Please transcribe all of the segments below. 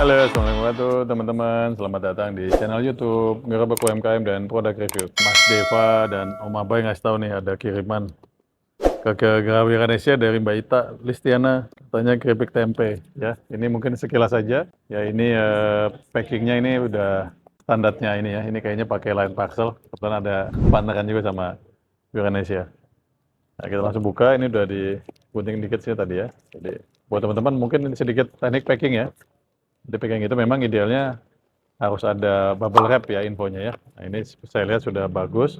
Halo, assalamualaikum warahmatullahi teman-teman. Selamat datang di channel YouTube Gerobak UMKM dan Produk Review. Mas Deva dan Om Abai ngasih tahu nih ada kiriman ke Gerawi Indonesia dari Mbak Ita Listiana, katanya keripik tempe. Ya, ini mungkin sekilas saja. Ya, ini packingnya ini udah standarnya ini ya. Ini kayaknya pakai line parcel. Kebetulan ada partneran juga sama Indonesia. Nah, kita langsung buka. Ini udah digunting dikit sih tadi ya. Jadi buat teman-teman mungkin ini sedikit teknik packing ya. Jadi packing itu memang idealnya harus ada bubble wrap ya infonya ya. Nah, ini saya lihat sudah bagus.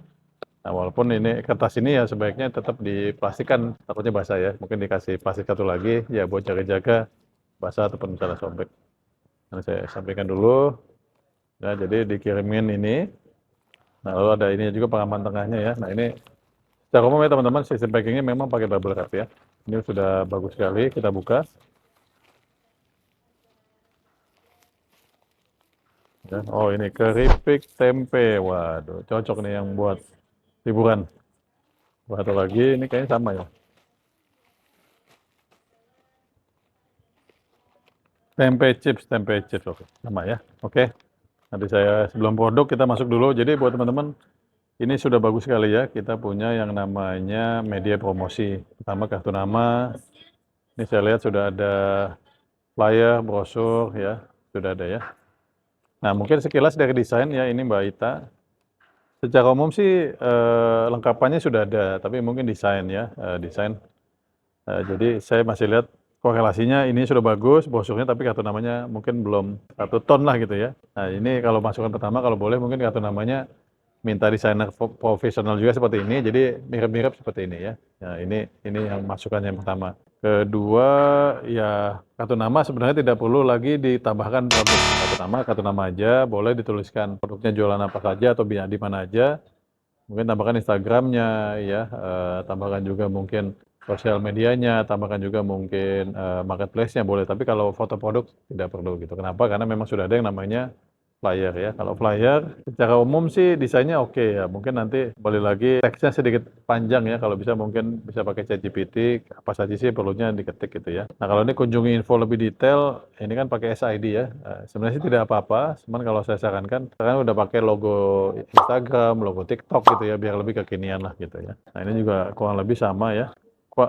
Nah, walaupun ini kertas ini ya sebaiknya tetap diplastikan, takutnya basah ya. Mungkin dikasih plastik satu lagi ya buat jaga-jaga basah ataupun misalnya sobek. Nah, saya sampaikan dulu. Nah, jadi dikirimin ini. Nah, lalu ada ini juga pengaman tengahnya ya. Nah, ini secara umum ya teman-teman, sistem packingnya memang pakai bubble wrap ya. Ini sudah bagus sekali, kita buka. Ya. Oh, ini keripik tempe. Waduh, cocok nih yang buat liburan. Satu lagi, ini kayaknya sama ya. Tempe chips, oke. Sama ya. Oke. Nanti saya sebelum produk kita masuk dulu. Jadi buat teman-teman, ini sudah bagus sekali ya. Kita punya yang namanya media promosi. Pertama kartu nama. Ini saya lihat sudah ada flyer, brosur ya. Sudah ada ya. Nah, mungkin sekilas dari desain ya, ini Mbak Ita. Secara umum sih lengkapannya sudah ada, tapi mungkin desain ya, desain. Jadi saya masih lihat korelasinya ini sudah bagus, brosurnya tapi kartu namanya mungkin belum 1 ton lah gitu ya. Nah, ini kalau masukan pertama kalau boleh mungkin kartu namanya minta desainer profesional juga seperti ini, jadi mirip-mirip seperti ini ya. Nah, ini yang masukan yang pertama. Kedua, ya kartu nama sebenarnya tidak perlu lagi ditambahkan produk. Kartu nama aja, boleh dituliskan produknya jualan apa saja atau di mana aja. Mungkin tambahkan Instagramnya ya, tambahkan juga mungkin sosial medianya, tambahkan juga mungkin marketplace-nya boleh. Tapi kalau foto produk tidak perlu gitu. Kenapa? Karena memang sudah ada yang namanya flyer ya. Kalau flyer secara umum sih desainnya oke ya. Mungkin nanti kembali lagi teksnya sedikit panjang ya. Kalau bisa mungkin bisa pakai ChatGPT. Apa saja sih perlunya diketik gitu ya. Nah, kalau ini kunjungi info lebih detail, ini kan pakai SID ya. Sebenarnya sih tidak apa-apa. Cuman kalau saya sarankan, sekarang udah pakai logo Instagram, logo TikTok gitu ya, biar lebih kekinian lah gitu ya. Nah, ini juga kurang lebih sama ya.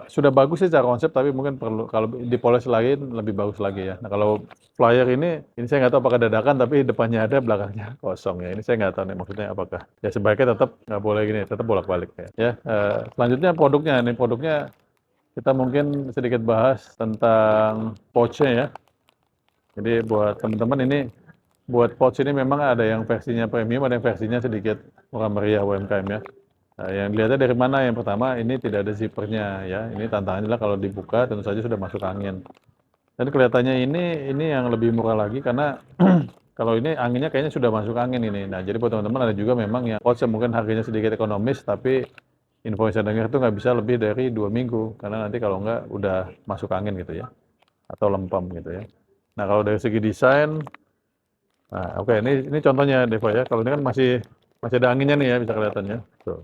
Sudah bagus sih secara konsep, tapi mungkin perlu kalau dipoles lagi lebih bagus lagi ya. Nah, kalau flyer ini saya nggak tahu apakah dadakan, tapi depannya ada, belakangnya kosong ya. Ini saya nggak tahu nih maksudnya apakah. Ya sebaiknya tetap nggak boleh gini, tetap bolak-balik ya. Ya, selanjutnya produknya. Ini produknya kita mungkin sedikit bahas tentang pouch-nya ya. Jadi buat teman-teman ini, buat pouch ini memang ada yang versinya premium, ada yang versinya sedikit murah meriah UMKM ya. Nah, yang dilihatnya dari mana? Yang pertama ini tidak ada zippernya ya. Ini tantangannya adalah kalau dibuka tentu saja sudah masuk angin. Dan kelihatannya ini yang lebih murah lagi karena kalau ini anginnya kayaknya sudah masuk angin ini. Nah, jadi buat teman-teman ada juga memang yang pouch yang mungkin harganya sedikit ekonomis tapi info yang saya dengar itu nggak bisa lebih dari 2 minggu karena nanti kalau nggak udah masuk angin gitu ya atau lempem gitu ya. Nah, kalau dari segi desain, nah oke ini contohnya Deva ya. Kalau ini kan masih ada anginnya nih ya bisa kelihatan ya. Tuh.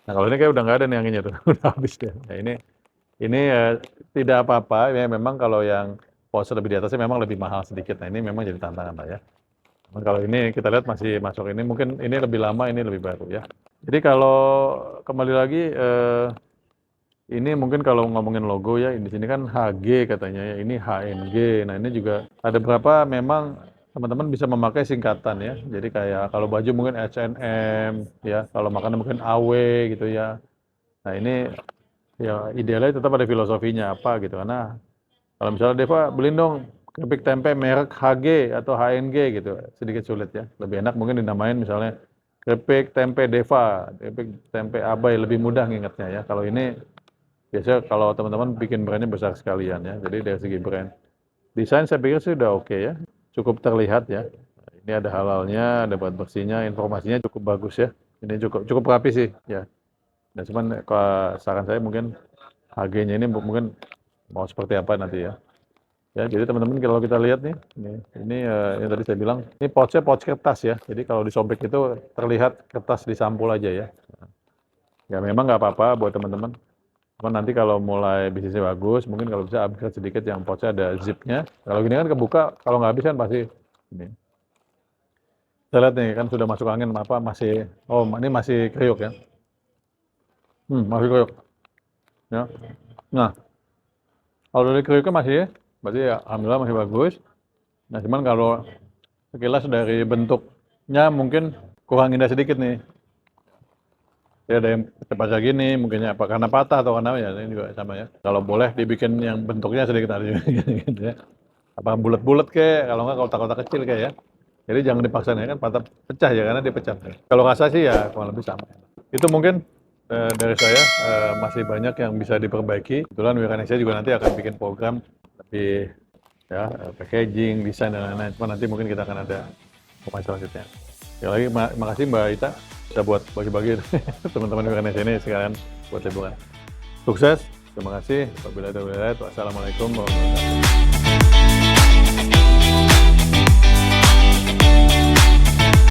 Nah, kalau ini kayak udah nggak ada nih anginnya tuh, udah habis ya. Nah, ini tidak apa-apa, ya memang kalau yang pose lebih di atasnya memang lebih mahal sedikit. Nah, ini memang jadi tantangan lah ya. Cuman kalau ini kita lihat masih masuk ini, mungkin ini lebih lama, ini lebih baru ya. Jadi kalau kembali lagi, ini mungkin kalau ngomongin logo ya, di sini kan HG katanya ya, ini HNG. Nah, ini juga ada berapa memang teman-teman bisa memakai singkatan ya. Jadi kayak kalau baju mungkin H&M ya, kalau makanan mungkin AW gitu ya. Nah, ini ya idealnya tetap ada filosofinya apa gitu. Karena kalau misalnya Deva beliin dong keripik tempe merek HG atau HNG gitu, sedikit sulit ya. Lebih enak mungkin dinamain misalnya keripik tempe Deva, keripik tempe Abai, lebih mudah ngingetnya ya. Kalau ini biasanya kalau teman-teman bikin brandnya besar sekalian ya. Jadi dari segi brand. Desain saya pikir sih udah oke ya. Cukup terlihat ya. Ini ada halalnya, ada bahan bersihnya, informasinya cukup bagus ya. Ini cukup rapi sih ya. Dan cuman kalau saran saya mungkin HG-nya ini mungkin mau seperti apa nanti ya. Ya, jadi teman-teman kalau kita lihat nih, ini yang tadi saya bilang, ini pouch-nya pouch kertas ya. Jadi kalau disobek itu terlihat kertas di sampul aja ya. Ya memang nggak apa-apa buat teman-teman. Cuma nanti kalau mulai bisnisnya bagus, mungkin kalau bisa upgrade sedikit yang pouch-nya ada zip-nya. Kalau gini kan kebuka, kalau nggak habis kan pasti ini. Kita lihat nih, kan sudah masuk angin apa masih, oh ini masih kriuk ya. Masih kriuk. Ya. Nah, kalau dari kriuknya masih, berarti ya alhamdulillah masih bagus. Nah, cuman kalau sekilas dari bentuknya mungkin kurang indah sedikit nih. Ya ada yang cepat gini, mungkinnya apa karena patah atau karena ya ini juga sama ya. Kalau boleh dibikin yang bentuknya sedikit ada gitu ya. Apa bulat-bulat kayak, kalau nggak kotak-kotak kecil kayak ya. Jadi jangan dipaksa ya kan patah pecah ya karena dia pecah. Kalau rasa sih ya kurang lebih sama. Itu mungkin dari saya masih banyak yang bisa diperbaiki. Kebetulan Wiranesia juga nanti akan bikin program lebih ya packaging, desain dan lain-lain. Cuma nanti mungkin kita akan ada pembahasan selanjutnya. Sekali lagi makasih Mbak Ita bisa buat bagi-bagi teman-teman Wiranesia ini sekalian buat liburan. Sukses, terima kasih. Wassalamualaikum warahmatullahi wabarakatuh.